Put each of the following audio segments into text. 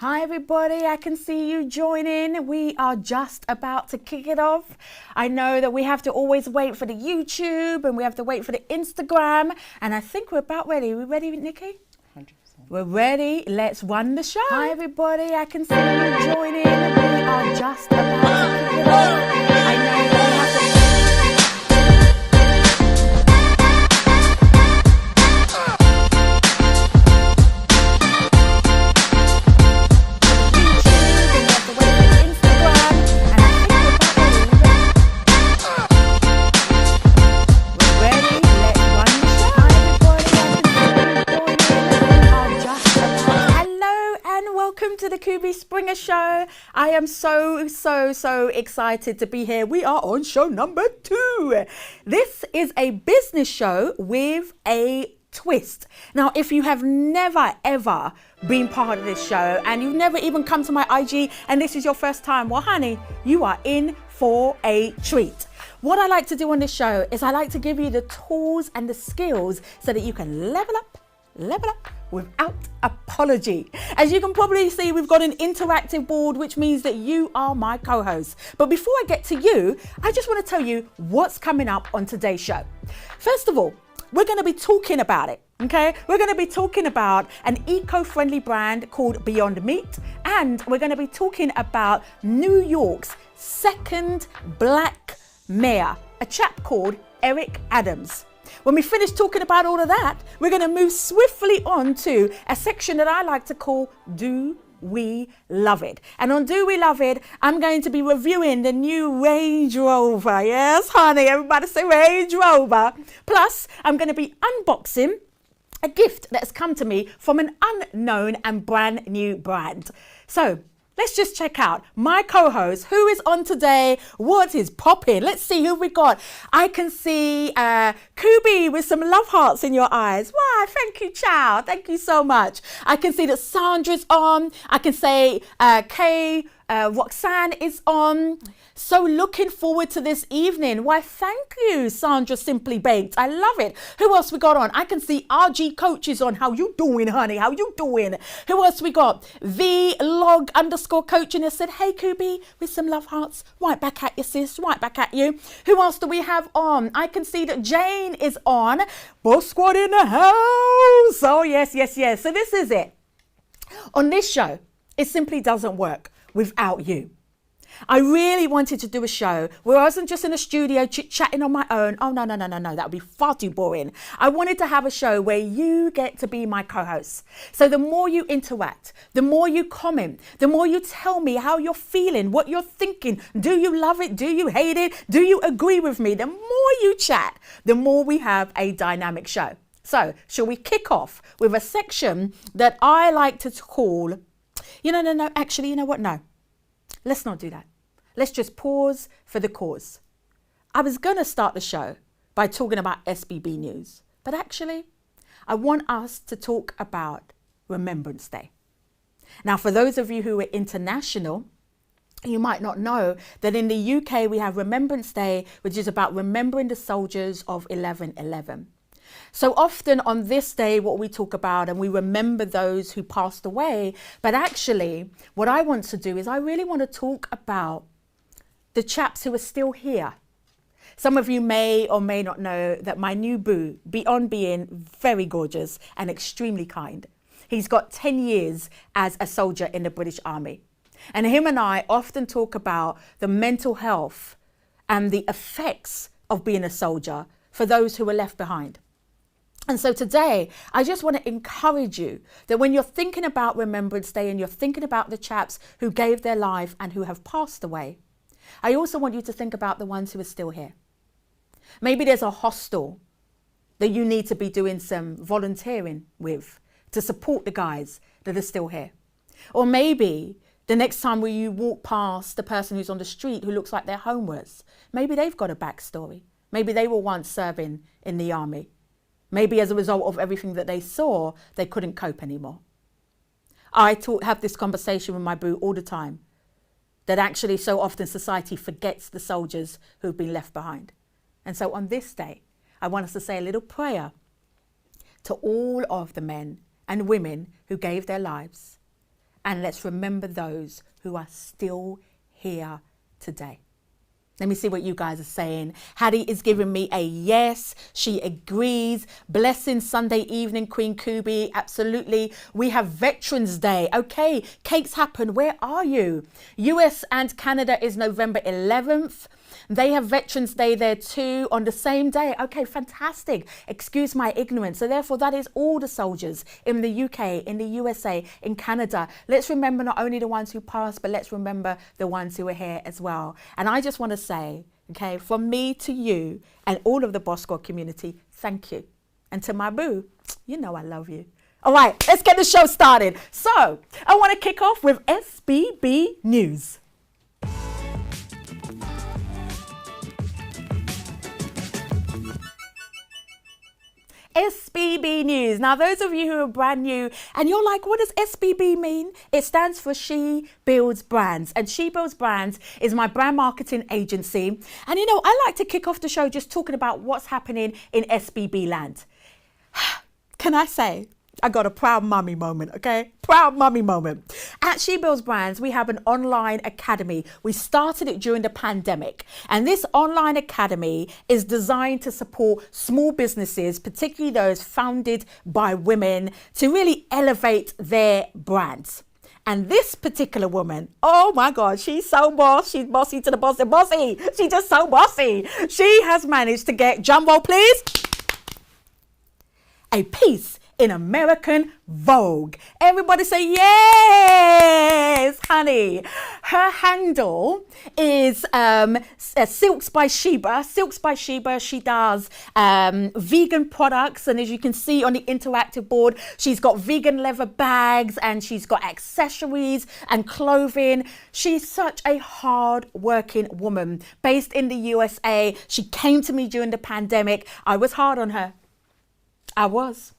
Hi everybody, I can see you joining. We are just about to kick it off. I know that we have to always wait for the YouTube and we have to wait for the Instagram, and I think we're about ready. Are we ready, Nikki? 100%. We're ready. Let's run the show. Hi everybody, I can see you joining. We are just about to kick it off. I know that we have to to the Kubi Springer Show. I am so excited to be here. We are on show number 2. This is a business show with a twist. Now, if you have never ever been part of this show and you've never even come to my IG and this is your first time, well, honey, you are in for a treat. What I like to do on this show is I like to give you the tools and the skills so that you can level up without apology. As you can probably see, we've got an interactive board, which means that you are my co-host. But before I get to you, I just want to tell you what's coming up on today's show. First of all, we're going to be talking about it. Okay, we're going to be talking about an eco-friendly brand called Beyond Meat, and we're going to be talking about New York's second black mayor, a chap called Eric Adams. When we finish talking about all of that, we're going to move swiftly on to a section that I like to call Do We Love It? And on Do We Love It, I'm going to be reviewing the new Range Rover. Yes, honey, everybody say Range Rover. Plus, I'm going to be unboxing a gift that has come to me from an unknown and brand new brand. So let's just check out my co-host who is on today. What is popping? Let's see who we got. I can see Kubi with some love hearts in your eyes. Why, thank you, child. Thank you so much. I can see that Sandra's on. I can say Roxanne is on. So looking forward to this evening. Why, thank you, Sandra Simply Baked. I love it. Who else we got on? I can see RG Coach is on. How you doing, honey? How you doing? Who else we got? Vlog_coaching has said, hey, Kubi, with some love hearts. Right back at you, sis. Right back at you. Who else do we have on? I can see that Jane is on. Boss Squad in the house. Oh, yes. So this is it. On this show, it simply doesn't work without you. I really wanted to do a show where I wasn't just in a studio chit-chatting on my own. Oh, no. That would be far too boring. I wanted to have a show where you get to be my co-host. So the more you interact, the more you comment, the more you tell me how you're feeling, what you're thinking. Do you love it? Do you hate it? Do you agree with me? The more you chat, the more we have a dynamic show. So shall we kick off with a section that I like to call, actually, you know what? No. Let's not do that. Let's just pause for the cause. I was going to start the show by talking about SBB news, but actually, I want us to talk about Remembrance Day. Now, for those of you who are international, you might not know that in the UK, we have Remembrance Day, which is about remembering the soldiers of 11/11. So often on this day, what we talk about and we remember those who passed away. But actually, what I want to do is I really want to talk about the chaps who are still here. Some of you may or may not know that my new boo, beyond being very gorgeous and extremely kind, he's got 10 years as a soldier in the British Army. And him and I often talk about the mental health and the effects of being a soldier for those who were left behind. And so today, I just want to encourage you that when you're thinking about Remembrance Day and you're thinking about the chaps who gave their life and who have passed away, I also want you to think about the ones who are still here. Maybe there's a hostel that you need to be doing some volunteering with to support the guys that are still here. Or maybe the next time when you walk past the person who's on the street who looks like they're homeless, maybe they've got a backstory. Maybe they were once serving in the army. Maybe as a result of everything that they saw, they couldn't cope anymore. I have this conversation with my boo all the time, that actually so often society forgets the soldiers who've been left behind. And so on this day, I want us to say a little prayer to all of the men and women who gave their lives And let's remember those who are still here today. Let me see what you guys are saying. Hattie is giving me a yes. She agrees. Blessing Sunday evening, Queen Kubi. Absolutely. We have Veterans Day. Okay, cakes happen. Where are you? US and Canada is November 11th. They have Veterans Day there too on the same day. Okay, fantastic. Excuse my ignorance. So therefore, that is all the soldiers in the UK, in the USA, in Canada. Let's remember not only the ones who passed, but let's remember the ones who are here as well. And I just want to say, okay, from me to you and all of the Boss Squad community, thank you. And to my boo, you know I love you. All right, let's get the show started. So I want to kick off with SBB News. SBB News. Now, those of you who are brand new and you're like, what does SBB mean? It stands for She Builds Brands. And She Builds Brands is my brand marketing agency. And you know, I like to kick off the show just talking about what's happening in SBB land. Can I say, I got a proud mummy moment, okay? Proud mummy moment. At She Builds Brands, we have an online academy. We started it during the pandemic. And this online academy is designed to support small businesses, particularly those founded by women, to really elevate their brands. And this particular woman, oh my God, she's so boss. She's bossy to the bossy, bossy. She's just so bossy. She has managed to get, drum roll please, a piece in American Vogue. Everybody say yes, honey. Her handle is Silks by Sheba. Silks by Sheba. She does vegan products, and as you can see on the interactive board, she's got vegan leather bags and she's got accessories and clothing. She's such a hard-working woman based in the USA. She came to me during the pandemic. I was hard on her. I was.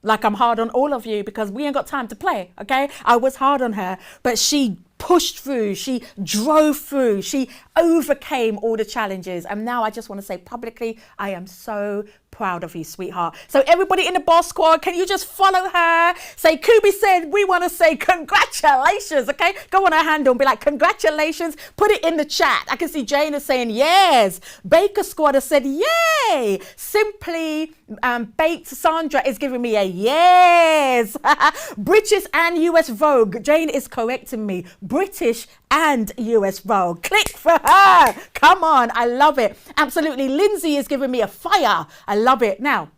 Like I'm hard on all of you because we ain't got time to play, okay? I was hard on her, but she pushed through, she drove through, she overcame all the challenges. And now I just want to say publicly, I am so proud of you, sweetheart. So everybody in the Boss Squad, can you just follow her? Say, Kubi said, we want to say congratulations, okay? Go on her handle and be like, congratulations. Put it in the chat. I can see Jane is saying yes. Baker Squad has said yay. Simply Baked Sandra is giving me a yes. British and US Vogue. Jane is correcting me. British and US Vogue. Click for her. Come on. I love it. Absolutely. Lindsay is giving me a fire. I love it. Now,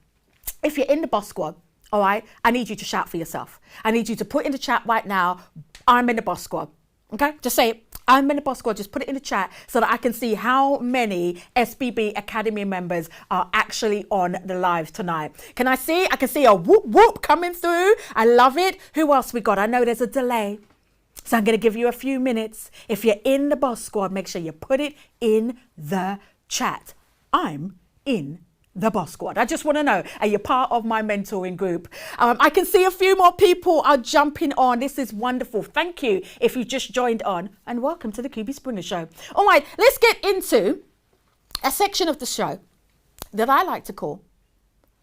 if you're in the Boss Squad, all right, I need you to shout for yourself. I need you to put in the chat right now, I'm in the Boss Squad. Okay? Just say it. I'm in the Boss Squad. Just put it in the chat so that I can see how many SBB Academy members are actually on the live tonight. Can I see? I can see a whoop whoop coming through. I love it. Who else we got? I know there's a delay, so I'm going to give you a few minutes. If you're in the Boss Squad, make sure you put it in the chat. I'm in the Boss Squad. I just want to know, are you part of my mentoring group? I can see a few more people are jumping on. This is wonderful. Thank you if you just joined on, and welcome to the Kubi Springer Show. All right, let's get into a section of the show that I like to call,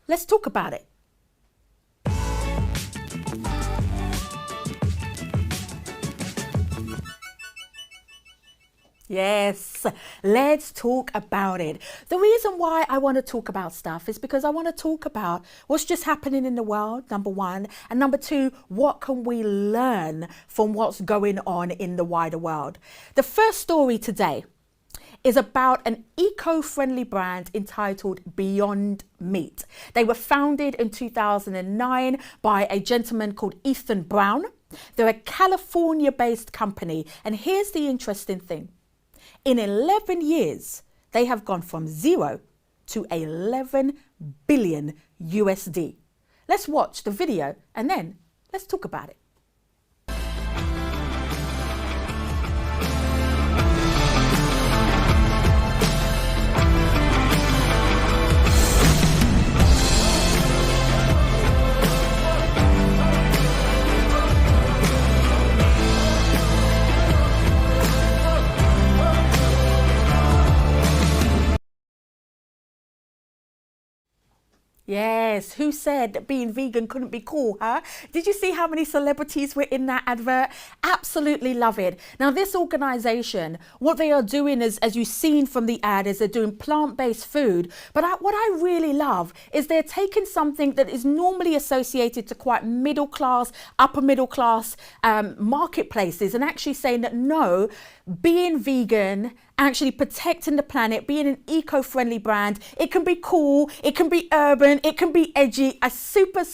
Let's Talk About It. Yes, let's talk about it. The reason why I want to talk about stuff is because I want to talk about what's just happening in the world, number one. And number two, what can we learn from what's going on in the wider world? The first story today is about an eco-friendly brand entitled Beyond Meat. They were founded in 2009 by a gentleman called Ethan Brown. They're a California-based company. And here's the interesting thing. In 11 years, they have gone from 0 to 11 billion USD. Let's watch the video and then let's talk about it. Yes, who said that being vegan couldn't be cool, huh? Did you see how many celebrities were in that advert? Absolutely love it. Now, this organization, what they are doing is, as you've seen from the ad, is they're doing plant-based food. But what I really love is they're taking something that is normally associated to quite middle class, upper middle class marketplaces, and actually saying that no, being vegan, actually protecting the planet, being an eco-friendly brand, it can be cool, it can be urban, it can be edgy. I super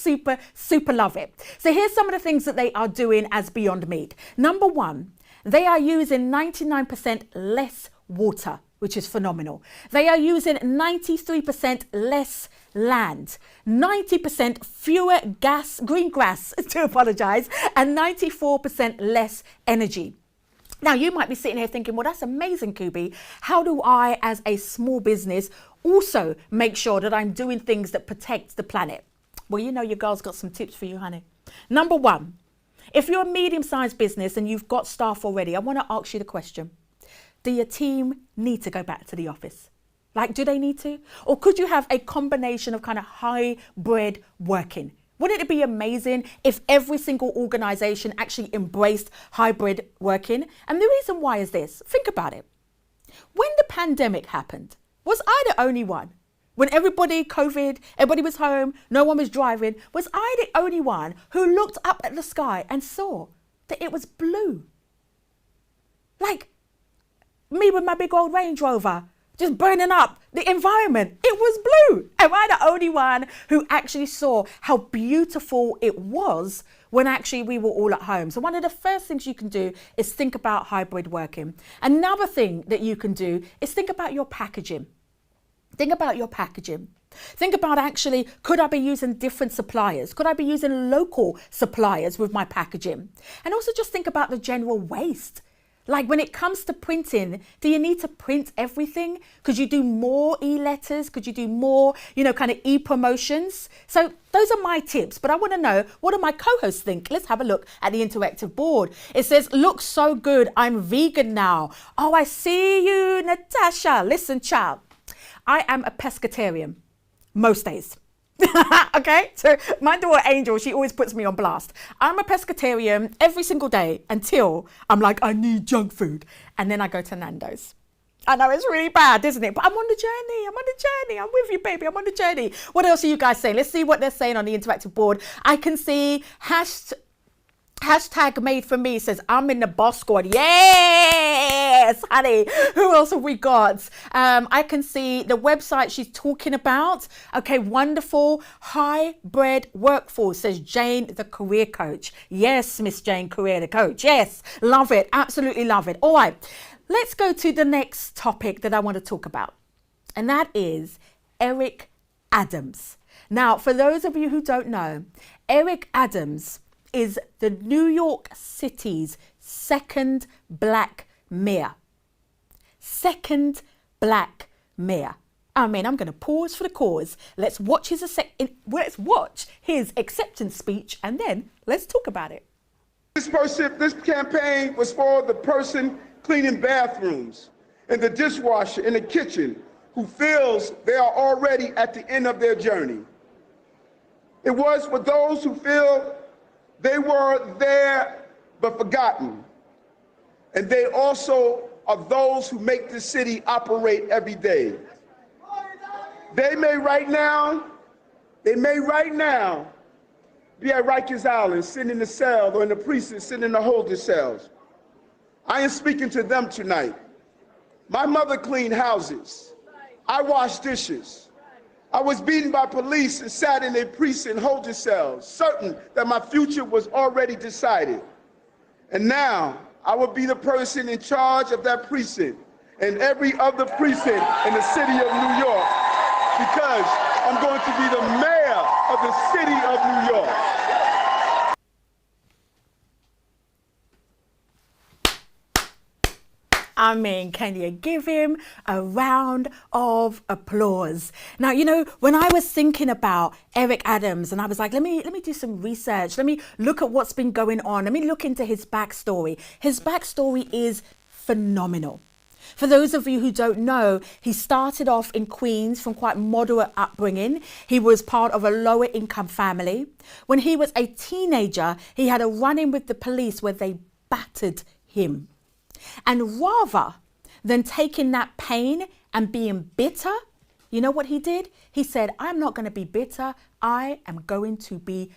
love it. So here's some of the things that they are doing as Beyond Meat. Number one, they are using 99% less water, which is phenomenal. They are using 93% less land, 90% fewer green grass, to apologize, and 94% less energy. Now, you might be sitting here thinking, well, that's amazing, Kubi. How do I, as a small business, also make sure that I'm doing things that protect the planet? Well, you know your girl's got some tips for you, honey. Number one, if you're a medium-sized business and you've got staff already, I want to ask you the question. Do your team need to go back to the office? Like, do they need to? Or could you have a combination of kind of hybrid working? Wouldn't it be amazing if every single organization actually embraced hybrid working? And the reason why is this. Think about it. When the pandemic happened, was I the only one? When COVID, everybody was home, no one was driving, was I the only one who looked up at the sky and saw that it was blue? Like me with my big old Range Rover, just burning up the environment. It was blue. Am I the only one who actually saw how beautiful it was when actually we were all at home? So one of the first things you can do is think about hybrid working. Another thing that you can do is think about your packaging. Think about your packaging. Think about actually, could I be using different suppliers? Could I be using local suppliers with my packaging? And also just think about the general waste. Like when it comes to printing, do you need to print everything? Could you do more e-letters? Could you do more, kind of e-promotions? So those are my tips, but I want to know, what do my co-hosts think? Let's have a look at the interactive board. It says, looks so good. I'm vegan now. Oh, I see you, Natasha. Listen, child, I am a pescatarian most days. Okay, so my daughter Angel, she always puts me on blast. I'm a pescatarian every single day until I'm like, I need junk food. And then I go to Nando's. I know it's really bad, isn't it? But I'm on the journey. I'm with you, baby. I'm on the journey. What else are you guys saying? Let's see what they're saying on the interactive board. I can see Hashtag made for me says, I'm in the boss squad. Yes, honey. Who else have we got? I can see the website she's talking about. Okay, wonderful. Hybrid workforce, says Jane, the career coach. Yes, Miss Jane, career the coach. Yes, love it. Absolutely love it. All right, let's go to the next topic that I want to talk about. And that is Eric Adams. Now, for those of you who don't know, Eric Adams is the New York City's second black mayor. Second black mayor. I mean, I'm going to pause for the cause. Let's watch his acceptance speech and then let's talk about it. This campaign was for the person cleaning bathrooms and the dishwasher in the kitchen who feels they are already at the end of their journey. It was for those who feel they were there but forgotten. And they also are those who make this city operate every day. They may right now be at Rikers Island, sitting in the cell, or in the precinct, sitting in the holding cells. I am speaking to them tonight. My mother cleaned houses. I washed dishes. I was beaten by police and sat in a precinct holding cells, certain that my future was already decided. And now I will be the person in charge of that precinct and every other precinct in the city of New York, because I'm going to be the mayor of the city of New York. I mean, can you give him a round of applause? Now, when I was thinking about Eric Adams and I was like, let me do some research. Let me look at what's been going on. Let me look into his backstory. His backstory is phenomenal. For those of you who don't know, he started off in Queens from quite moderate upbringing. He was part of a lower income family. When he was a teenager, he had a run-in with the police where they battered him. And rather than taking that pain and being bitter, you know what he did? He said, I'm not going to be bitter. I am going to be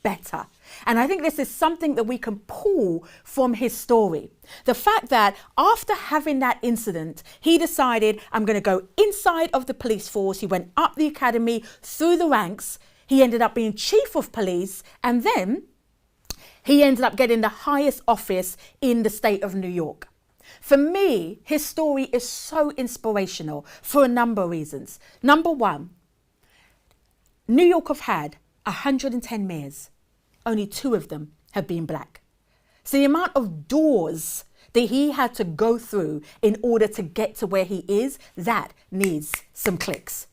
better. And I think this is something that we can pull from his story. The fact that after having that incident, he decided, I'm going to go inside of the police force. He went up the academy, through the ranks. He ended up being chief of police. And then he ended up getting the highest office in the state of New York. For me, his story is so inspirational for a number of reasons. Number one, New York have had 110 mayors. Only 2 of them have been black. So the amount of doors that he had to go through in order to get to where he is, that needs some clicks.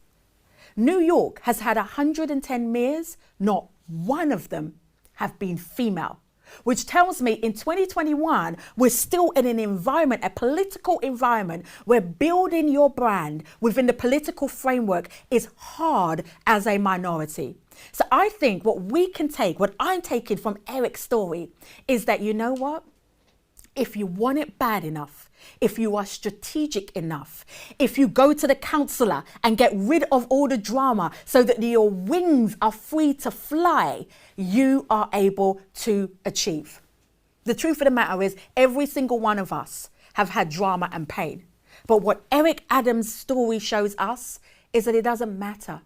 New York has had 110 mayors, not one of them have been female. Which tells me in 2021, we're still in an environment, a political environment, where building your brand within the political framework is hard as a minority. So I think what we can take, what I'm taking from Eric's story, is that, you know what? If you want it bad enough, if you are strategic enough, if you go to the counselor and get rid of all the drama so that your wings are free to fly, you are able to achieve. The truth of the matter is, every single one of us have had drama and pain. But what Eric Adams' story shows us is that it doesn't matter.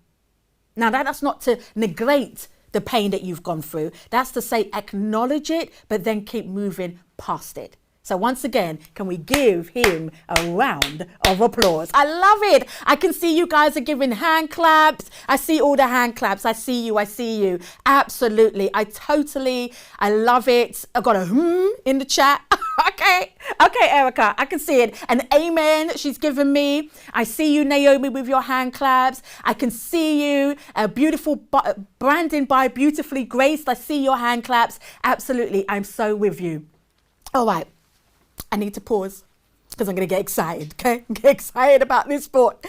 Now, that's not to negate the pain that you've gone through. That's to say, acknowledge it, but then keep moving past it. So once again, can we give him a round of applause? I love it. I can see you guys are giving hand claps. I see all the hand claps. I see you. I see you. Absolutely. I love it. I've got a in the chat. Okay, Erica, I can see it. An amen she's given me. I see you, Naomi, with your hand claps. I can see you. Beautiful Brandon by Beautifully Graced. I see your hand claps. Absolutely. I'm so with you. All right. I need to pause because I'm going to get excited, okay? Get excited about this sport.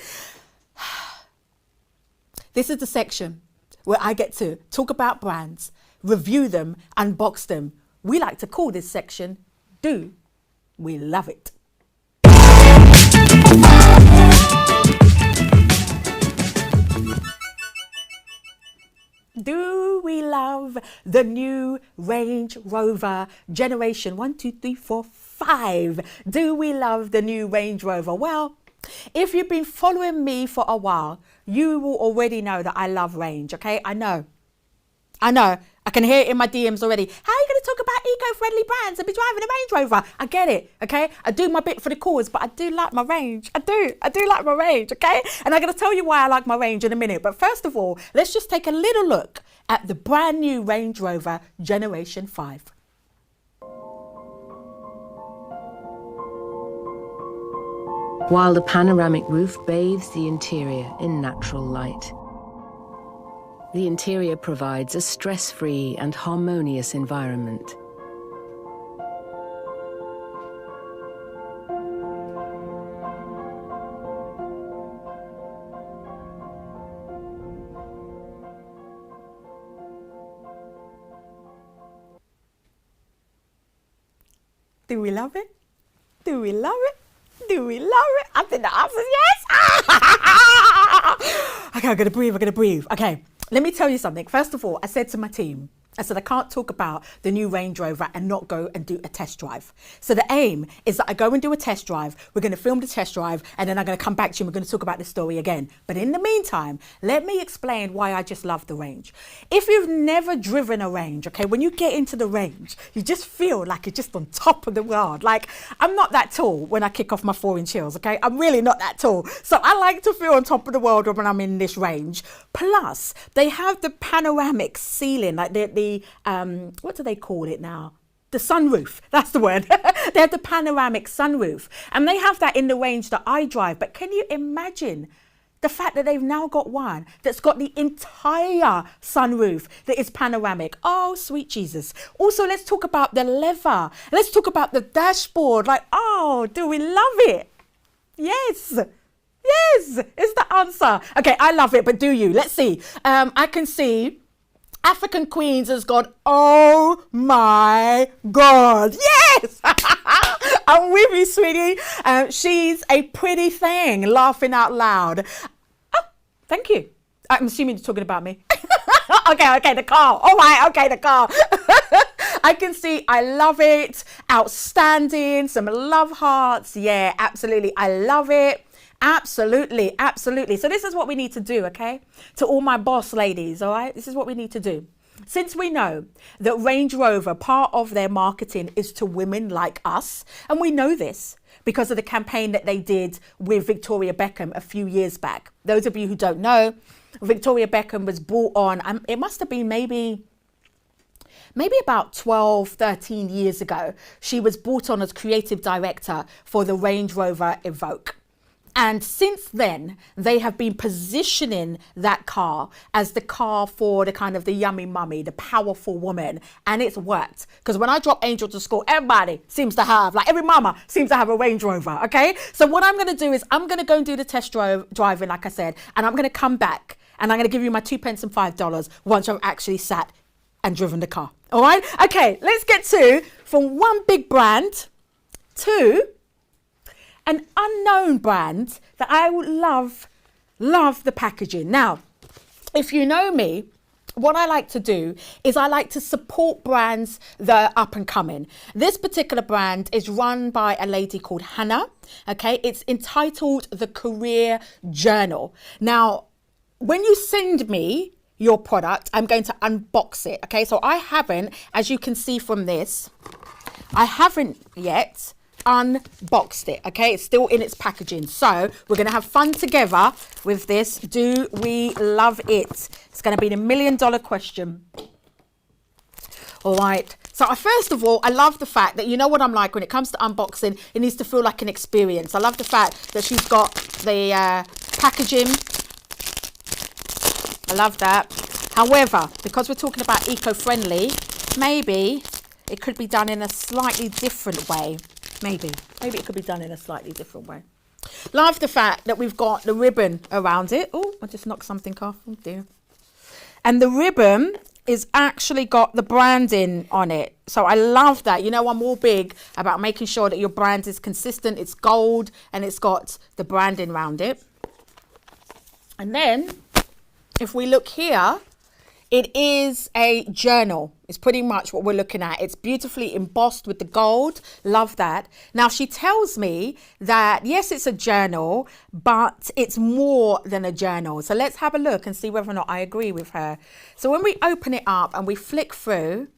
This is the section where I get to talk about brands, review them, unbox them. We like to call this section, Do We Love It? Do we love the new Range Rover generation 1, 2, 3, 4, 5? Do we love the new Range Rover? Well, if you've been following me for a while, you will already know that I love Range, okay? I know. I can hear it in my DMs already. How are you going to talk about eco-friendly brands and be driving a Range Rover? I get it, okay? I do my bit for the cause, but I do like my Range. I do like my Range, okay? And I'm going to tell you why I like my Range in a minute. But first of all, let's just take a little look at the brand new Range Rover Generation 5. While the panoramic roof bathes the interior in natural light. The interior provides a stress-free and harmonious environment. Do we love it? Do we love it? Do we love it? I think the answer is yes. Okay, I'm going to breathe. Okay, let me tell you something. First of all, I said to my team, I said, I can't talk about the new Range Rover and not go and do a test drive. So the aim is that I go and do a test drive. We're going to film the test drive and then I'm going to come back to you and we're going to talk about the story again. But in the meantime, let me explain why I just love the Range. If you've never driven a Range, okay, when you get into the Range, you just feel like you're just on top of the world. Like, I'm not that tall when I kick off my 4-inch heels, okay? I'm really not that tall. So I like to feel on top of the world when I'm in this Range. Plus, they have the panoramic ceiling, like the what do they call it now? The sunroof, that's the word. They have the panoramic sunroof and they have that in the Range that I drive. But can you imagine the fact that they've now got one that's got the entire sunroof that is panoramic? Oh, sweet Jesus. Also, let's talk about the leather. Let's talk about the dashboard. Like, oh, do we love it? Yes. Yes, is the answer. Okay, I love it, but do you? Let's see. I can see African Queens has got, oh my God. Yes! I'm with you, sweetie. She's a pretty thing, laughing out loud. Oh, thank you. I'm assuming you're talking about me. Okay, the car. All right, okay, the car. I can see, I love it. Outstanding, some love hearts. Yeah, absolutely. I love it. Absolutely, absolutely. So this is what we need to do, okay? To all my boss ladies, all right? This is what we need to do. Since we know that Range Rover, part of their marketing is to women like us, and we know this because of the campaign that they did with Victoria Beckham a few years back. Those of you who don't know, Victoria Beckham was brought on, it must have been maybe about 12, 13 years ago. She was brought on as creative director for the Range Rover Evoque. And since then, they have been positioning that car as the car for the kind of the yummy mummy, the powerful woman. And it's worked. Because when I drop Angel to school, everybody seems to have, like every mama seems to have a Range Rover, okay? So what I'm going to do is I'm going to go and do the test driving, like I said, and I'm going to come back and I'm going to give you my 2 pence and $5 once I've actually sat and driven the car. All right? Okay, let's get to from one big brand to an unknown brand that I would love the packaging. Now, if you know me, what I like to do is I like to support brands that are up and coming. This particular brand is run by a lady called Hannah. Okay, it's entitled The Career Journal. Now, when you send me your product, I'm going to unbox it. Okay, so I haven't, as you can see from this, I haven't yet unboxed it. Okay, it's still in its packaging, so we're going to have fun together with this. Do we love it? It's going to be the $1 million question. All right, so first of all, I love the fact that, you know what I'm like when it comes to unboxing, it needs to feel like an experience. I love the fact that she's got the packaging. I love that. However, because we're talking about eco-friendly, maybe it could be done in a slightly different way. Maybe it could be done in a slightly different way. Love the fact that we've got the ribbon around it. Oh, I just knocked something off. Oh dear. And the ribbon is actually got the branding on it. So I love that. You know, I'm all big about making sure that your brand is consistent. It's gold and it's got the branding around it. And then if we look here, it is a journal. It's pretty much what we're looking at. It's beautifully embossed with the gold. Love that. Now, she tells me that, yes, it's a journal, but it's more than a journal. So let's have a look and see whether or not I agree with her. So when we open it up and we flick through,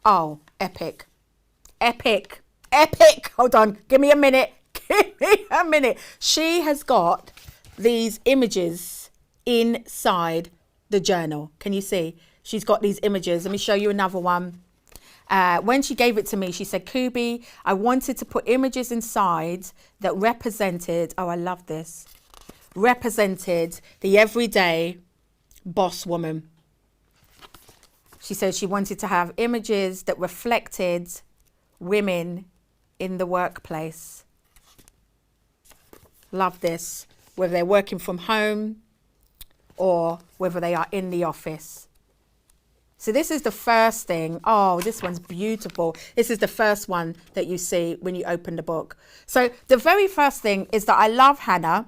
oh, epic, epic, epic. Hold on. Give me a minute. Give me a minute. She has got these images inside the journal. Can you see? She's got these images. Let me show you another one. When she gave it to me, she said, Kubi, I wanted to put images inside that represented, oh, I love this, represented the everyday boss woman. She said she wanted to have images that reflected women in the workplace. Love this. Whether they're working from home or whether they are in the office. So this is the first thing. Oh, this one's beautiful. This is the first one that you see when you open the book. So the very first thing is that I love Hannah.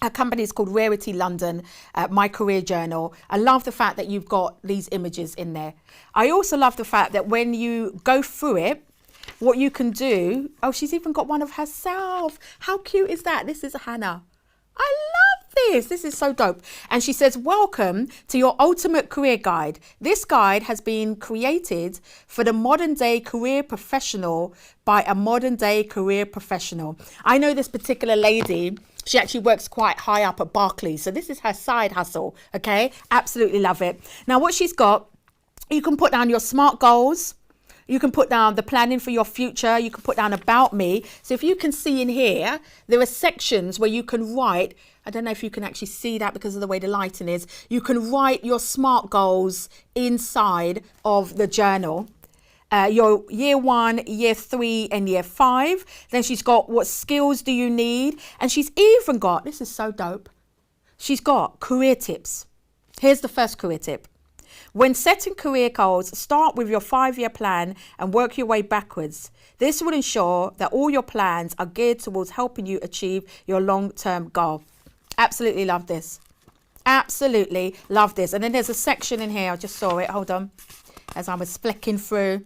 Her company is called Rarity London, My Career Journal. I love the fact that you've got these images in there. I also love the fact that when you go through it, what you can do, oh, she's even got one of herself. How cute is that? This is Hannah. I love this. This is so dope. And she says, welcome to your ultimate career guide. This guide has been created for the modern day career professional by a modern day career professional. I know this particular lady. She actually works quite high up at Barclays. So this is her side hustle. Okay. Absolutely love it. Now what she's got, you can put down your SMART goals. You can put down the planning for your future. You can put down about me. So if you can see in here, there are sections where you can write. I don't know if you can actually see that because of the way the lighting is. You can write your SMART goals inside of the journal. your year 1, year 3 and year 5. Then she's got what skills do you need, and she's even got, this is so dope, she's got career tips. Here's the first career tip. When setting career goals, start with your 5-year plan and work your way backwards. This will ensure that all your plans are geared towards helping you achieve your long-term goal. Absolutely love this. Absolutely love this. And then there's a section in here, I just saw it, hold on, as I was flicking through.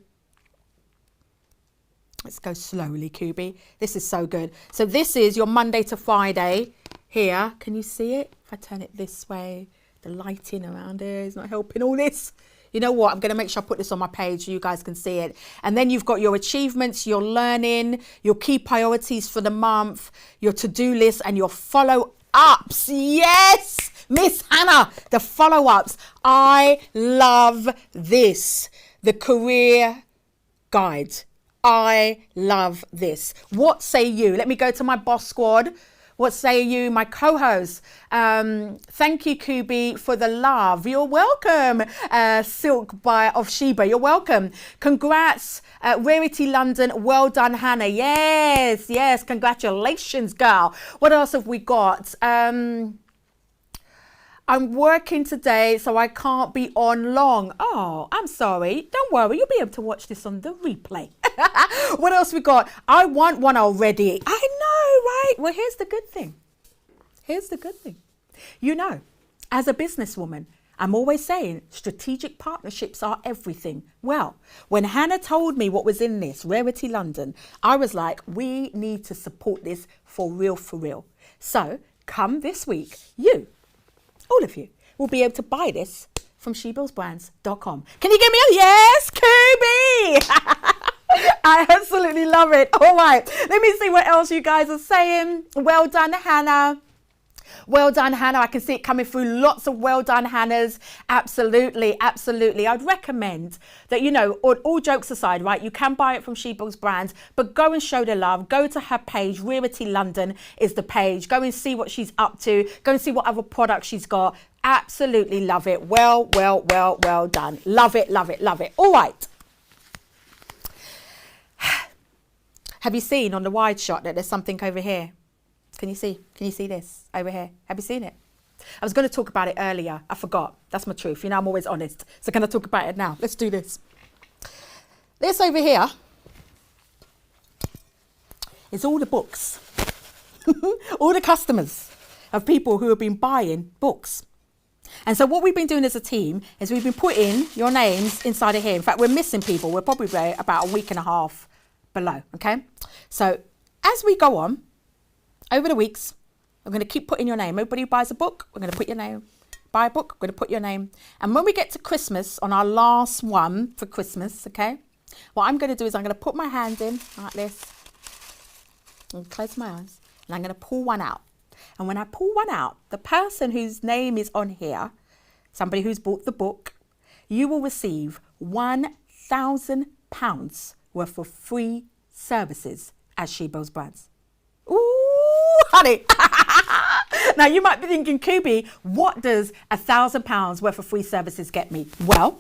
Let's go slowly, Kubi. This is so good. So this is your Monday to Friday here. Can you see it? If I turn it this way, the lighting around here is not helping all this. You know what? I'm going to make sure I put this on my page so you guys can see it. And then you've got your achievements, your learning, your key priorities for the month, your to-do list, and your follow-ups. Yes, Miss Hannah, the follow-ups. I love this. The career guide. I love this. What say you? Let me go to my boss squad. What say you, my co-host? Thank you, Kubi, for the love. You're welcome. Silk of Sheba, you're welcome. Congrats, Rarity London. Well done, Hannah. Yes, yes. Congratulations, girl. What else have we got? I'm working today, so I can't be on long. Oh, I'm sorry. Don't worry. You'll be able to watch this on the replay. What else we got? I want one already. I know, right? Well, here's the good thing. Here's the good thing. You know, as a businesswoman, I'm always saying strategic partnerships are everything. Well, when Hannah told me what was in this, Rarity London, I was like, we need to support this for real, for real. So come this week, you, all of you, will be able to buy this from shebillsbrands.com. Can you give me a yes, Kubi? I absolutely love it. All right, let me see what else you guys are saying. Well done, Hannah. Well done, Hannah. I can see it coming through. Lots of well done, Hannahs. Absolutely, absolutely. I'd recommend that, you know, all jokes aside, right, you can buy it from Shebill's Brands, but go and show the love. Go to her page. Rarity London is the page. Go and see what she's up to. Go and see what other products she's got. Absolutely love it. Well done. Love it, love it, love it. All right. Have you seen on the wide shot that there's something over here? Can you see? Can you see this over here? Have you seen it? I was going to talk about it earlier. I forgot. That's my truth. You know, I'm always honest. So can I talk about it now? Let's do this. This over here is all the books. All the customers of people who have been buying books. And so what we've been doing as a team is we've been putting your names inside of here. In fact, we're missing people. We're probably about a week and a half below. Okay. So as we go on, over the weeks, we're going to keep putting your name. Everybody who buys a book, we're going to put your name. Buy a book, we're going to put your name. And when we get to Christmas, on our last one for Christmas, okay, what I'm going to do is I'm going to put my hand in like this and close my eyes, and I'm going to pull one out. And when I pull one out, the person whose name is on here, somebody who's bought the book, you will receive £1,000 worth of free services at Shebill's Brands. Ooh, honey. Now you might be thinking, Kubi, what does £1,000 worth of free services get me? Well,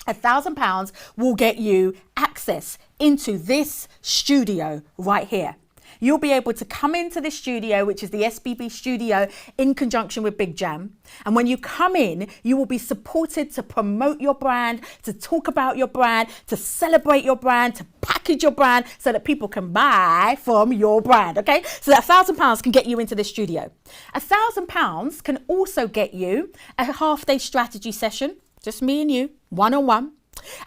£1,000 will get you access into this studio right here. You'll be able to come into this studio, which is the SBB studio in conjunction with Big Jam. And when you come in, you will be supported to promote your brand, to talk about your brand, to celebrate your brand, to package your brand so that people can buy from your brand. Okay. So that £1,000 can get you into the studio. £1,000 can also get you a half-day strategy session, just me and you, one-on-one.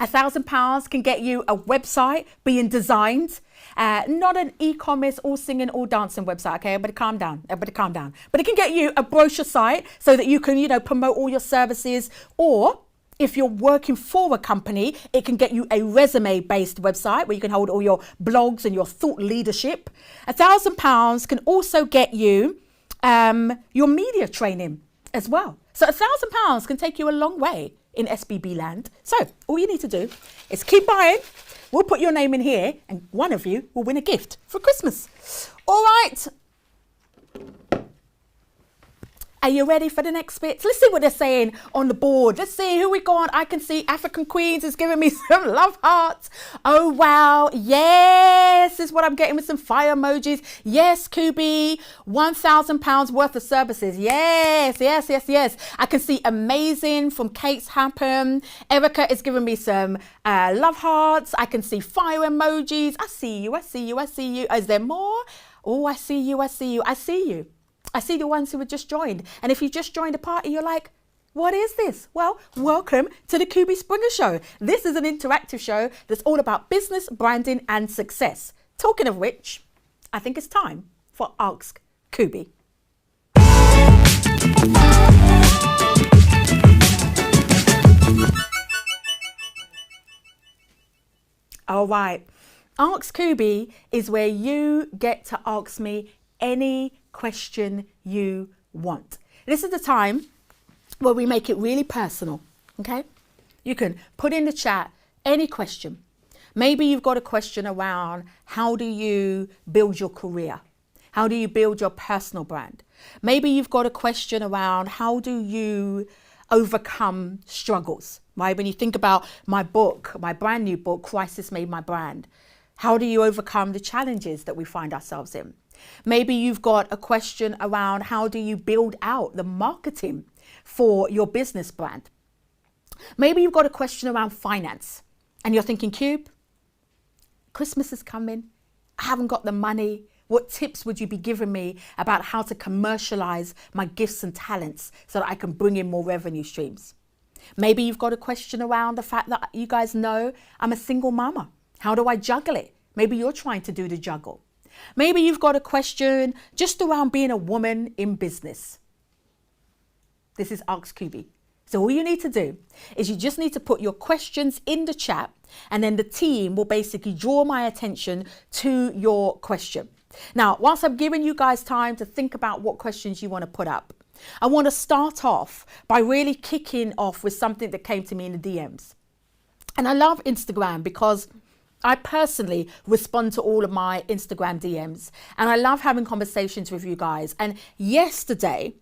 £1,000 can get you a website being designed. Not an e-commerce, all singing, all dancing website. Okay, everybody calm down. Everybody calm down. But it can get you a brochure site so that you can, you know, promote all your services. Or if you're working for a company, it can get you a resume-based website where you can hold all your blogs and your thought leadership. £1,000 can also get you your media training as well. So £1,000 can take you a long way in SBB land. So all you need to do is keep buying. We'll put your name in here and one of you will win a gift for Christmas. All right. Are you ready for the next bits? Let's see what they're saying on the board. Let's see who we got. I can see African Queens is giving me some love hearts. Oh, wow. Yes, is what I'm getting with some fire emojis. Yes, Kubi, £1,000 worth of services. Yes, yes, yes, yes. I can see amazing from Kate's Happen. Erica is giving me some love hearts. I can see fire emojis. I see you, I see you, I see you. Is there more? Oh, I see you, I see you, I see you. I see the ones who have just joined. And if you just joined a party, you're like, what is this? Well, welcome to the Kubi Springer Show. This is an interactive show that's all about business, branding and success. Talking of which, I think it's time for Ask Kubi. All right. Ask Kubi is where you get to ask me any question you want. This is the time where we make it really personal, okay? You can put in the chat any question. Maybe you've got a question around how do you build your career? How do you build your personal brand? Maybe you've got a question around how do you overcome struggles, right? When you think about my book, my brand new book, Crisis Made My Brand, how do you overcome the challenges that we find ourselves in? Maybe you've got a question around how do you build out the marketing for your business brand? Maybe you've got a question around finance and you're thinking, Cube, Christmas is coming. I haven't got the money. What tips would you be giving me about how to commercialize my gifts and talents so that I can bring in more revenue streams? Maybe you've got a question around the fact that you guys know I'm a single mama. How do I juggle it? Maybe you're trying to do the juggle. Maybe you've got a question just around being a woman in business. This is Ask Kubi. So all you need to do is you just need to put your questions in the chat and then the team will basically draw my attention to your question. Now, whilst I'm giving you guys time to think about what questions you want to put up, I want to start off by really kicking off with something that came to me in the DMs. And I love Instagram because I personally respond to all of my Instagram DMs and I love having conversations with you guys. And yesterday,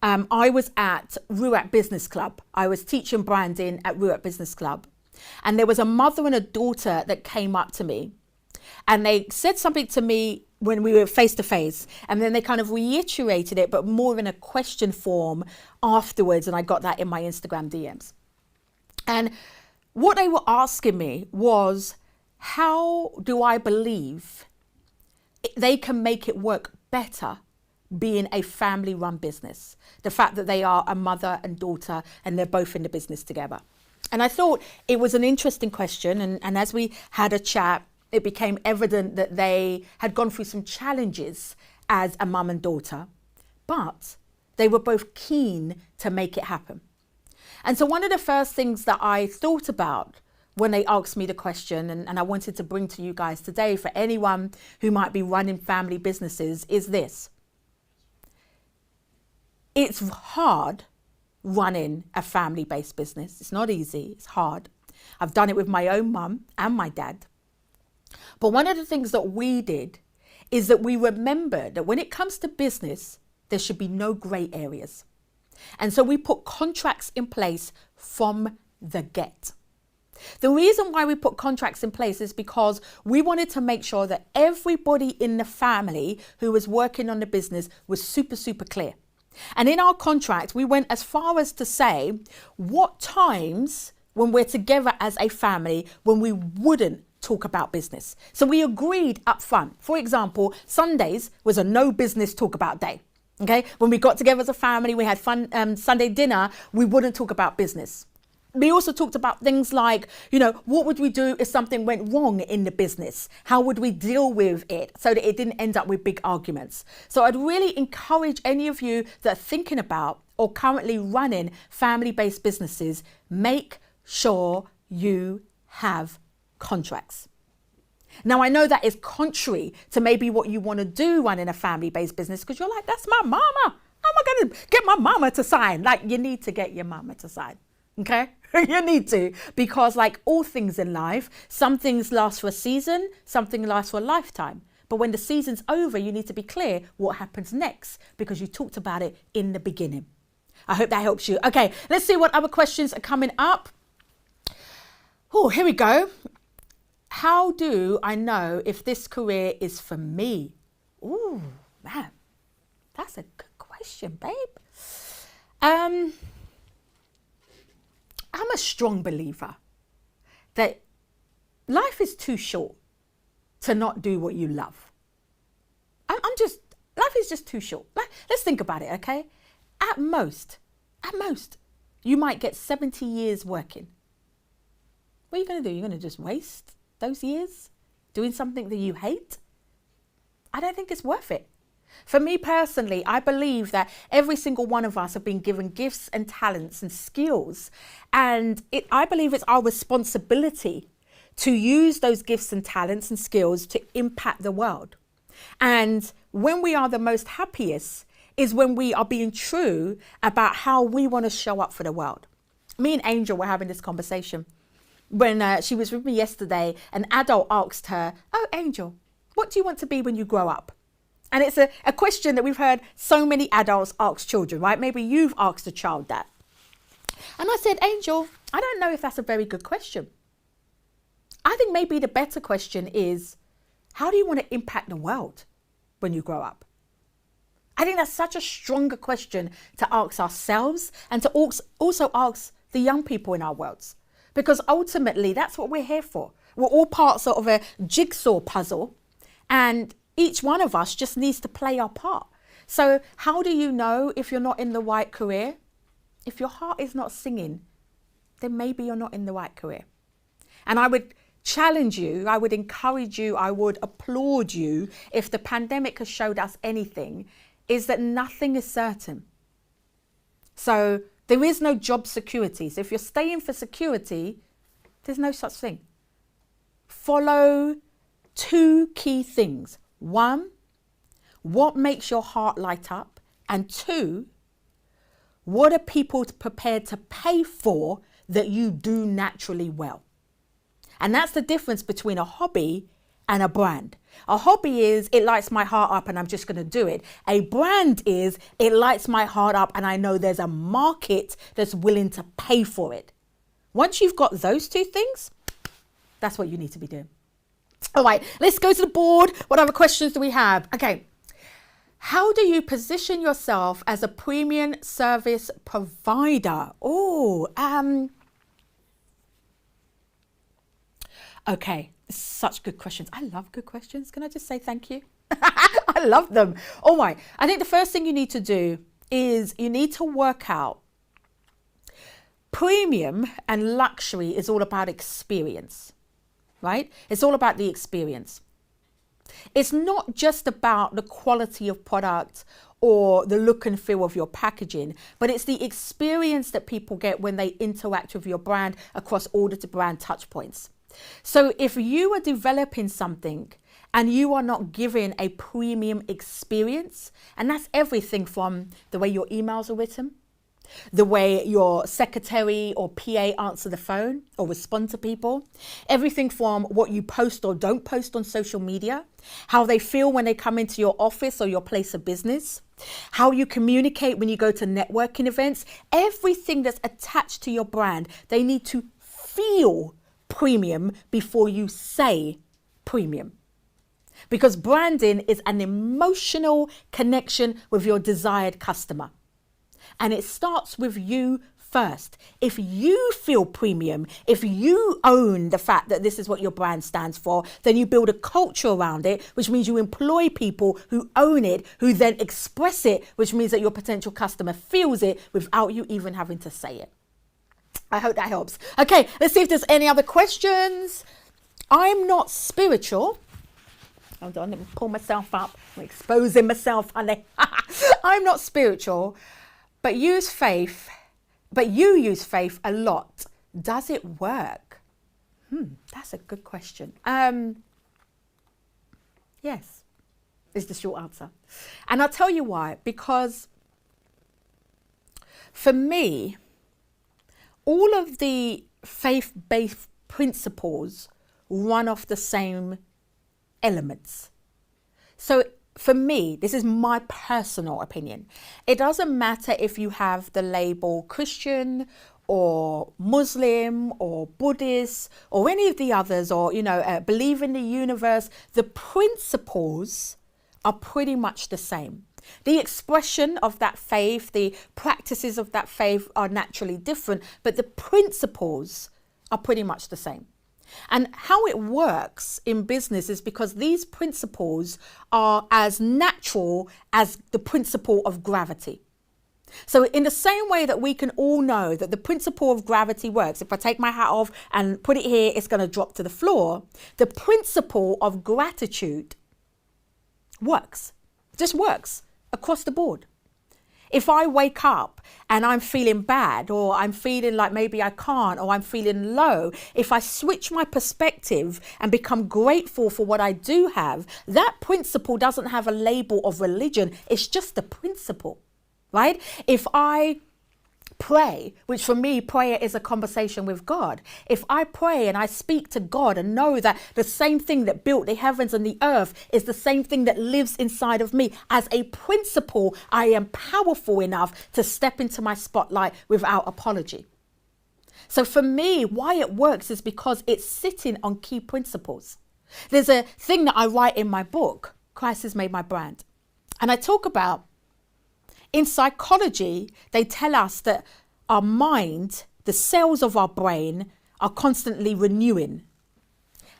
I was at Ruat Business Club. I was teaching branding at Ruat Business Club. And there was a mother and a daughter that came up to me and they said something to me when we were face to face. And then they kind of reiterated it, but more in a question form afterwards. And I got that in my Instagram DMs. And what they were asking me was, how do I believe they can make it work better being a family-run business? The fact that they are a mother and daughter and they're both in the business together. And I thought it was an interesting question. And as we had a chat, it became evident that they had gone through some challenges as a mum and daughter, but they were both keen to make it happen. And so one of the first things that I thought about when they asked me the question, and I wanted to bring to you guys today for anyone who might be running family businesses, is this. It's hard running a family-based business. It's not easy, it's hard. I've done it with my own mum and my dad. But one of the things that we did is that we remembered that when it comes to business, there should be no grey areas. And so we put contracts in place from the get. The reason why we put contracts in place is because we wanted to make sure that everybody in the family who was working on the business was super, super clear. And in our contract, we went as far as to say what times when we're together as a family, when we wouldn't talk about business. So we agreed up front. For example, Sundays was a no business talk about day. Okay. When we got together as a family, we had fun Sunday dinner, we wouldn't talk about business. We also talked about things like, what would we do if something went wrong in the business? How would we deal with it so that it didn't end up with big arguments? So I'd really encourage any of you that are thinking about or currently running family-based businesses, make sure you have contracts. Now, I know that is contrary to maybe what you want to do running a family-based business because you're like, that's my mama. How am I going to get my mama to sign? Like, you need to get your mama to sign. Okay, you need to, because like all things in life, some things last for a season, something lasts for a lifetime. But when the season's over, you need to be clear what happens next because you talked about it in the beginning. I hope that helps you. Okay, let's see what other questions are coming up. Oh, here we go. How do I know if this career is for me? Ooh, man, that's a good question, babe. I'm a strong believer that life is too short to not do what you love. Life is just too short. Let's think about it, okay? At most, you might get 70 years working. What are you going to do? You're going to just waste those years doing something that you hate? I don't think it's worth it. For me personally, I believe that every single one of us have been given gifts and talents and skills. And I believe it's our responsibility to use those gifts and talents and skills to impact the world. And when we are the most happiest is when we are being true about how we want to show up for the world. Me and Angel were having this conversation. When she was with me yesterday, an adult asked her, "Oh, Angel, what do you want to be when you grow up?" And it's a question that we've heard so many adults ask children, right? Maybe you've asked a child that. And I said, Angel, I don't know if that's a very good question. I think maybe the better question is, how do you want to impact the world when you grow up? I think that's such a stronger question to ask ourselves and to also ask the young people in our worlds. Because ultimately, that's what we're here for. We're all parts of a jigsaw puzzle, and each one of us just needs to play our part. So how do you know if you're not in the right career? If your heart is not singing, then maybe you're not in the right career. And I would challenge you, I would encourage you, I would applaud you, if the pandemic has showed us anything, is that nothing is certain. So there is no job security. So if you're staying for security, there's no such thing. Follow two key things. One, what makes your heart light up? And two, what are people prepared to pay for that you do naturally well? And that's the difference between a hobby and a brand. A hobby is, it lights my heart up and I'm just going to do it. A brand is, it lights my heart up and I know there's a market that's willing to pay for it. Once you've got those two things, that's what you need to be doing. All right, let's go to the board. What other questions do we have? Okay. How do you position yourself as a premium service provider? Okay, such good questions. I love good questions. Can I just say thank you? I love them. All right. I think the first thing you need to do is you need to work out premium and luxury is all about experience, right? It's all about the experience. It's not just about the quality of product or the look and feel of your packaging, but it's the experience that people get when they interact with your brand across all the brand touch points. So if you are developing something and you are not giving a premium experience, and that's everything from the way your emails are written, the way your secretary or PA answer the phone or respond to people, everything from what you post or don't post on social media, how they feel when they come into your office or your place of business, how you communicate when you go to networking events, everything that's attached to your brand, they need to feel premium before you say premium. Because branding is an emotional connection with your desired customer. And it starts with you first. If you feel premium, if you own the fact that this is what your brand stands for, then you build a culture around it, which means you employ people who own it, who then express it, which means that your potential customer feels it without you even having to say it. I hope that helps. Okay, let's see if there's any other questions. I'm not spiritual. Hold on, let me pull myself up. I'm exposing myself, honey. I'm not spiritual, but you use faith a lot. Does it work? That's a good question. Yes, is the short answer. And I'll tell you why. Because for me, all of the faith-based principles run off the same elements. So for me, this is my personal opinion. It doesn't matter if you have the label Christian or Muslim or Buddhist or any of the others, or, believe in the universe. The principles are pretty much the same. The expression of that faith, the practices of that faith are naturally different, but the principles are pretty much the same. And how it works in business is because these principles are as natural as the principle of gravity. So in the same way that we can all know that the principle of gravity works, if I take my hat off and put it here, it's going to drop to the floor. The principle of gratitude works, just works across the board. If I wake up and I'm feeling bad, or I'm feeling like maybe I can't, or I'm feeling low, if I switch my perspective and become grateful for what I do have, that principle doesn't have a label of religion. It's just the principle, right? If I pray, which for me, prayer is a conversation with God. If I pray and I speak to God and know that the same thing that built the heavens and the earth is the same thing that lives inside of me, as a principle, I am powerful enough to step into my spotlight without apology. So for me, why it works is because it's sitting on key principles. There's a thing that I write in my book, Christ has Made My Brand. And I talk about, in psychology, they tell us that our mind, the cells of our brain, are constantly renewing.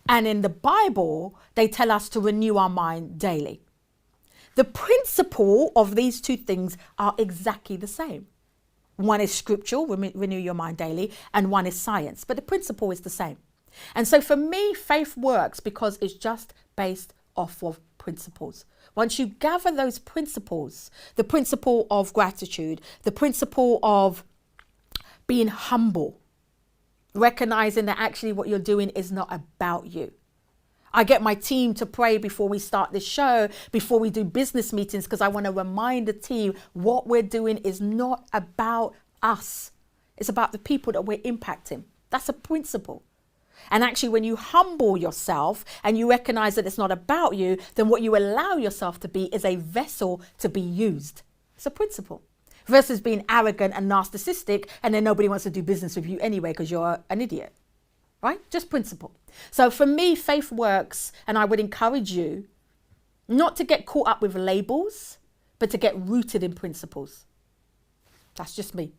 And in the Bible, they tell us to renew our mind daily. The principle of these two things are exactly the same. One is scriptural, renew your mind daily, and one is science. But the principle is the same. And so for me, faith works because it's just based off of principles. Once you gather those principles, the principle of gratitude, the principle of being humble, recognizing that actually what you're doing is not about you. I get my team to pray before we start this show, before we do business meetings, because I want to remind the team what we're doing is not about us. It's about the people that we're impacting. That's a principle. And actually, when you humble yourself and you recognize that it's not about you, then what you allow yourself to be is a vessel to be used. It's a principle. Versus being arrogant and narcissistic, and then nobody wants to do business with you anyway because you're an idiot. Right? Just principle. So for me, faith works, and I would encourage you not to get caught up with labels, but to get rooted in principles. That's just me.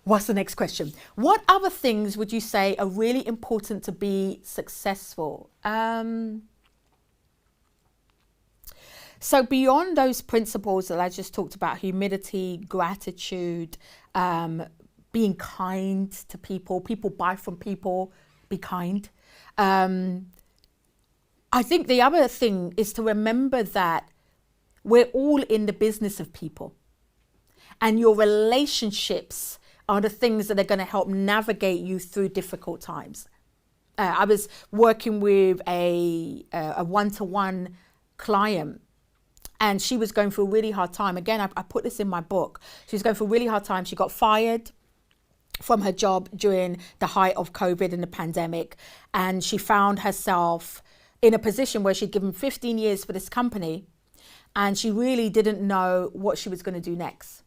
What's the next question? What other things would you say are really important to be successful? So beyond those principles that I just talked about, humility, gratitude, being kind to people, people buy from people, be kind. I think the other thing is to remember that we're all in the business of people, and your relationships are the things that are going to help navigate you through difficult times. I was working with a one-to-one client, and she was going through a really hard time. Again, I put this in my book. She was going through a really hard time. She got fired from her job during the height of COVID and the pandemic, and she found herself in a position where she'd given 15 years for this company, and she really didn't know what she was going to do next.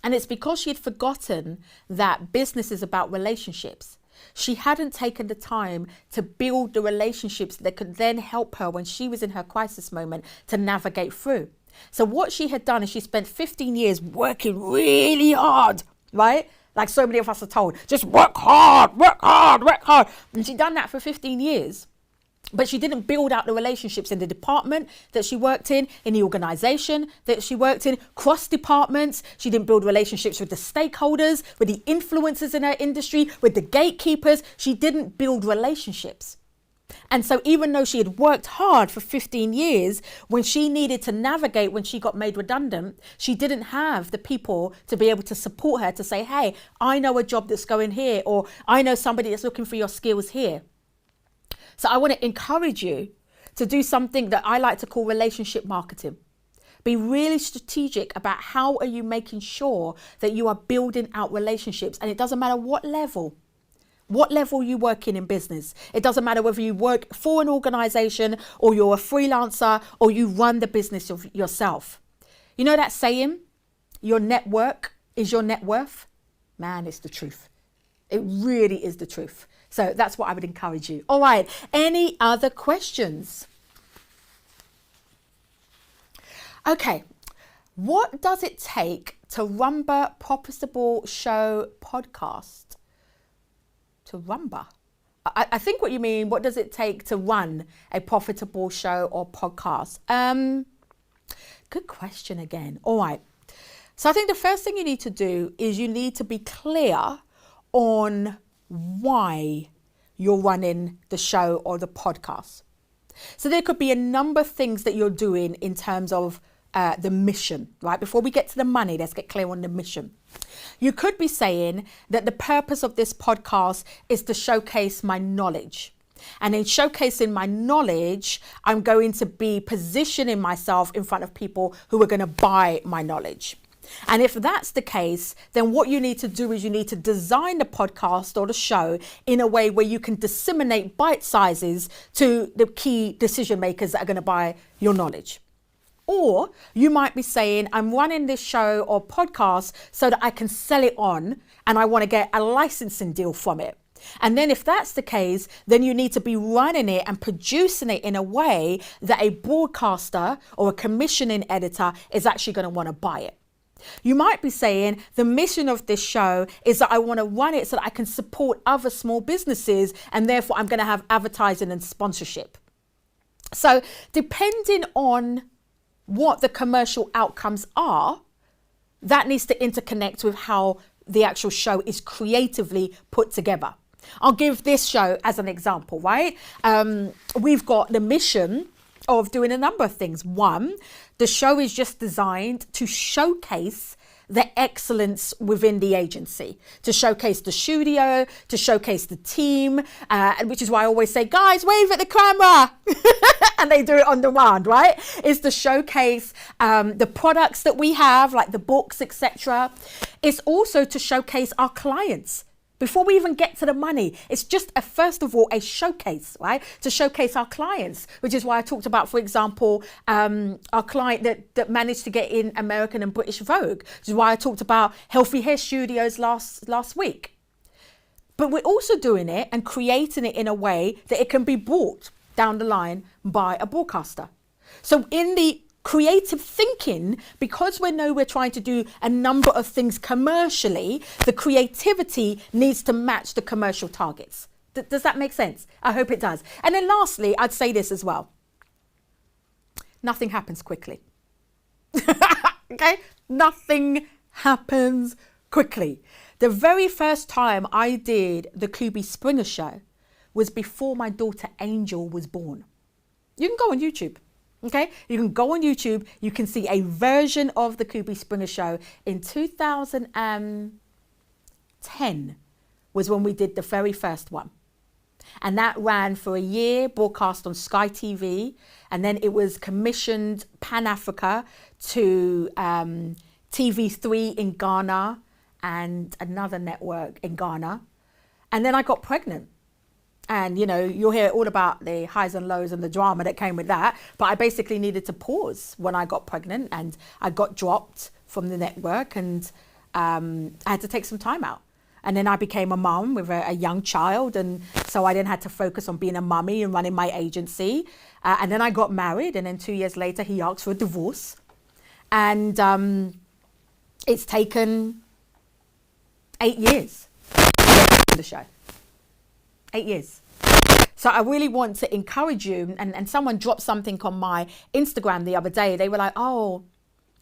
And it's because she had forgotten that business is about relationships. She hadn't taken the time to build the relationships that could then help her when she was in her crisis moment to navigate through. So what she had done is she spent 15 years working really hard, right? Like so many of us are told, just work hard, work hard, work hard. And she'd done that for 15 years. But she didn't build out the relationships in the department that she worked in the organization that she worked in, cross departments. She didn't build relationships with the stakeholders, with the influencers in her industry, with the gatekeepers. She didn't build relationships. And so even though she had worked hard for 15 years, when she needed to navigate, when she got made redundant, she didn't have the people to be able to support her to say, hey, I know a job that's going here, or I know somebody that's looking for your skills here. So I want to encourage you to do something that I like to call relationship marketing. Be really strategic about how are you making sure that you are building out relationships. And it doesn't matter what level, what level you work in business. It doesn't matter whether you work for an organization or you're a freelancer or you run the business of yourself. You know that saying, your network is your net worth? Man, it's the truth. It really is the truth. So that's what I would encourage you. All right. Any other questions? Okay. What does it take to run a profitable show podcast? To run? I think what you mean, what does it take to run a profitable show or podcast? Good question again. All right. So I think the first thing you need to do is you need to be clear on why you're running the show or the podcast. So there could be a number of things that you're doing in terms of the mission, right? Before we get to the money, let's get clear on the mission. You could be saying that the purpose of this podcast is to showcase my knowledge. And in showcasing my knowledge, I'm going to be positioning myself in front of people who are going to buy my knowledge. And if that's the case, then what you need to do is you need to design the podcast or the show in a way where you can disseminate bite sizes to the key decision makers that are going to buy your knowledge. Or you might be saying, I'm running this show or podcast so that I can sell it on and I want to get a licensing deal from it. And then if that's the case, then you need to be running it and producing it in a way that a broadcaster or a commissioning editor is actually going to want to buy it. You might be saying the mission of this show is that I want to run it so that I can support other small businesses and therefore I'm going to have advertising and sponsorship. So depending on what the commercial outcomes are, that needs to interconnect with how the actual show is creatively put together. I'll give this show as an example, right? We've got the mission of doing a number of things. One, the show is just designed to showcase the excellence within the agency, to showcase the studio, to showcase the team, which is why I always say, guys, wave at the camera. And they do it on demand, right? Is to showcase the products that we have, like the books, etc. It's also to showcase our clients. Before we even get to the money, it's just first of all, a showcase, right? To showcase our clients, which is why I talked about, for example, our client that managed to get in American and British Vogue, which is why I talked about Healthy Hair Studios last week. But we're also doing it and creating it in a way that it can be bought down the line by a broadcaster. So in the creative thinking, because we know we're trying to do a number of things commercially, the creativity needs to match the commercial targets. Does that make sense? I hope it does. And then lastly, I'd say this as well. Nothing happens quickly. Okay? Nothing happens quickly. The very first time I did the Kubi Springer Show was before my daughter Angel was born. You can go on YouTube. Okay, you can go on YouTube. You can see a version of the Kubi Springer Show in 2010 was when we did the very first one. And that ran for a year, broadcast on Sky TV. And then it was commissioned Pan-Africa to TV3 in Ghana and another network in Ghana. And then I got pregnant. And, you know, you'll hear all about the highs and lows and the drama that came with that. But I basically needed to pause when I got pregnant and I got dropped from the network and I had to take some time out. And then I became a mum with a young child. And so I then had to focus on being a mummy and running my agency. And then I got married. And then 2 years later, he asked for a divorce. And it's taken 8 years to get the show. 8 years. So I really want to encourage you, and someone dropped something on my Instagram the other day. They were like, oh,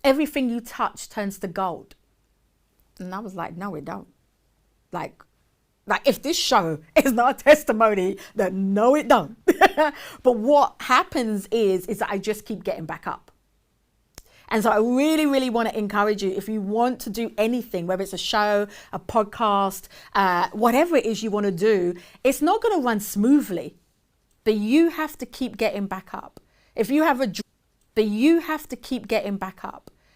everything you touch turns to gold. And I was like, no, it don't. Like if this show is not a testimony, then no, it don't. But what happens is that I just keep getting back up. And so I really, really want to encourage you, if you want to do anything, whether it's a show, a podcast, whatever it is you want to do, it's not going to run smoothly, but you have to keep getting back up. If you have a dream,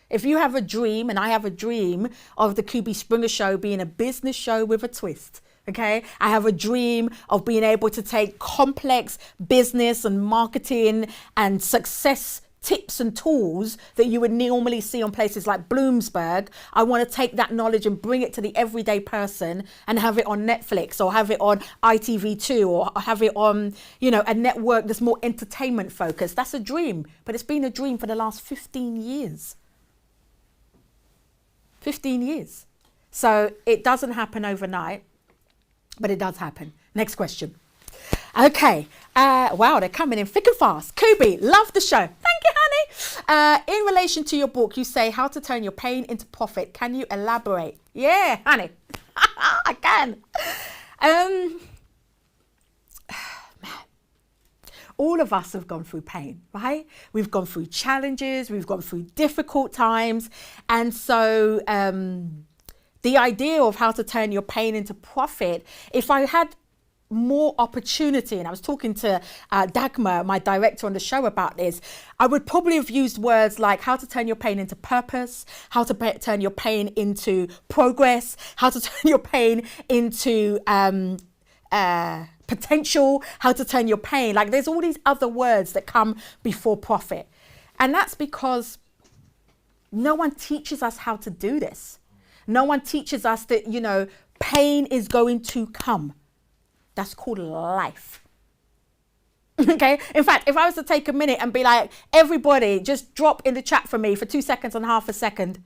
If you have a dream, and I have a dream of the Kubi Springer Show being a business show with a twist, Okay, I have a dream of being able to take complex business and marketing and success tips and tools that you would normally see on places like Bloomsburg. I want to take that knowledge and bring it to the everyday person and have it on Netflix or have it on ITV2 or have it on, you know, a network that's more entertainment focused. That's a dream, but it's been a dream for the last 15 years. 15 years. So it doesn't happen overnight, but it does happen. Next question. Okay. Wow, they're coming in thick and fast. Kubi, love the show. Thank you, honey. In relation to your book, you say how to turn your pain into profit. Can you elaborate? Yeah, honey. I can. Man, all of us have gone through pain, right? We've gone through challenges. We've gone through difficult times. And so the idea of how to turn your pain into profit, if I had more opportunity, and I was talking to Dagmar, my director on the show, about this, I would probably have used words like how to turn your pain into purpose, how to turn your pain into progress, how to turn your pain into potential, how to turn your pain. Like there's all these other words that come before profit. And that's because no one teaches us how to do this. No one teaches us that, you know, pain is going to come. That's called life. Okay. In fact, if I was to take a minute and be like, everybody just drop in the chat for me for 2 seconds and half a second.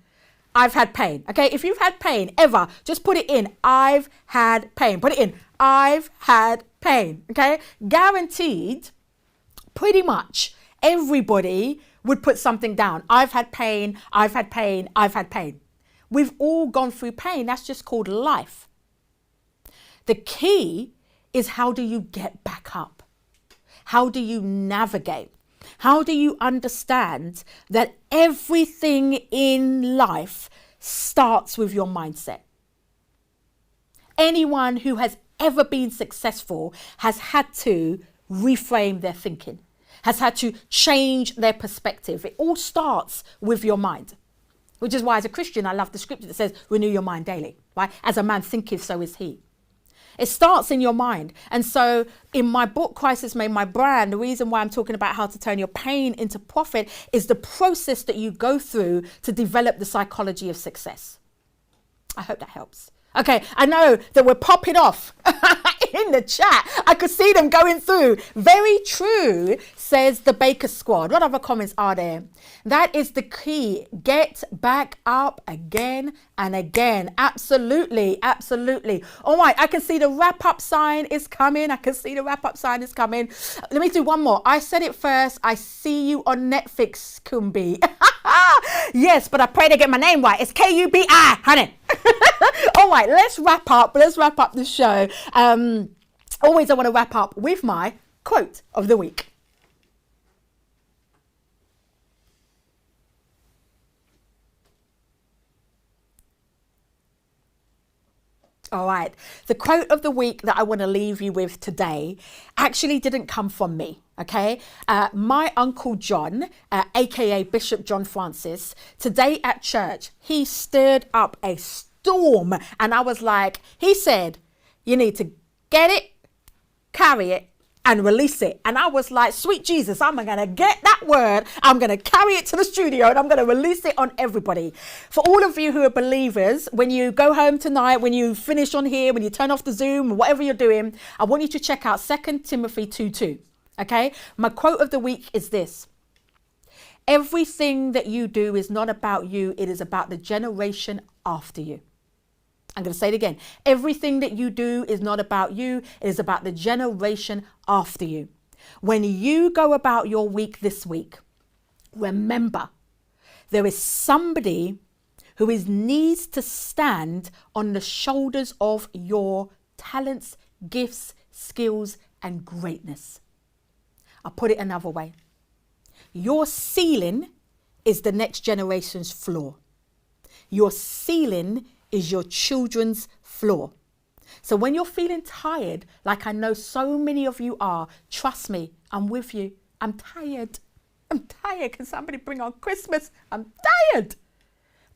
I've had pain. Okay. If you've had pain ever, just put it in. I've had pain. Put it in. I've had pain. Okay. Guaranteed, pretty much everybody would put something down. I've had pain. I've had pain. I've had pain. We've all gone through pain. That's just called life. The key is, how do you get back up? How do you navigate? How do you understand that everything in life starts with your mindset? Anyone who has ever been successful has had to reframe their thinking, has had to change their perspective. It all starts with your mind, which is why as a Christian, I love the scripture that says, renew your mind daily, right? As a man thinketh, so is he. It starts in your mind. And so in my book, Crisis Made My Brand, the reason why I'm talking about how to turn your pain into profit is the process that you go through to develop the psychology of success. I hope that helps. Okay, I know that we're popping off in the chat. I could see them going through. Very true, says the Baker Squad. What other comments are there? That is the key. Get back up again and again. Absolutely, absolutely. All right, I can see the wrap-up sign is coming. I can see the wrap-up sign is coming. Let me do one more. I said it first. I see you on Netflix, Kubi. Yes, but I pray to get my name right. It's K-U-B-I, honey. All right, let's wrap up. Let's wrap up the show. Always I want to wrap up with my quote of the week. All right. The quote of the week that I want to leave you with today actually didn't come from me. Okay. My Uncle John, aka Bishop John Francis, today at church, he stirred up a storm. And I was like, he said, you need to get it, carry it, and release it. And I was like, sweet Jesus, I'm going to get that word. I'm going to carry it to the studio and I'm going to release it on everybody. For all of you who are believers, when you go home tonight, when you finish on here, when you turn off the Zoom, whatever you're doing, I want you to check out 2 Timothy 2:2. Okay. My quote of the week is this. Everything that you do is not about you. It is about the generation after you. I'm going to say it again. Everything that you do is not about you. It is about the generation after you. When you go about your week this week, remember, there is somebody who needs to stand on the shoulders of your talents, gifts, skills, and greatness. I'll put it another way. Your ceiling is the next generation's floor. Your ceiling is your children's floor. So when you're feeling tired, like I know so many of you are, trust me, I'm with you. I'm tired. I'm tired. Can somebody bring on Christmas? I'm tired.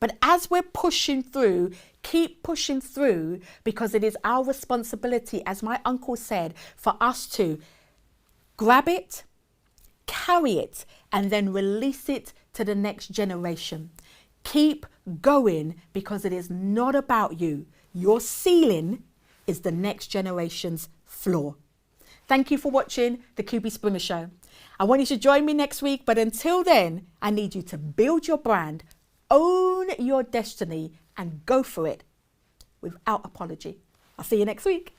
But as we're pushing through, Keep pushing through, because it is our responsibility, as my uncle said, for us to grab it, carry it, and then release it to the next generation. Keep going, because it is not about you. Your ceiling is the next generation's floor. Thank you for watching the Kubi Springer Show. I want you to join me next week, but until then, I need you to build your brand, own your destiny, and go for it without apology. I'll see you next week.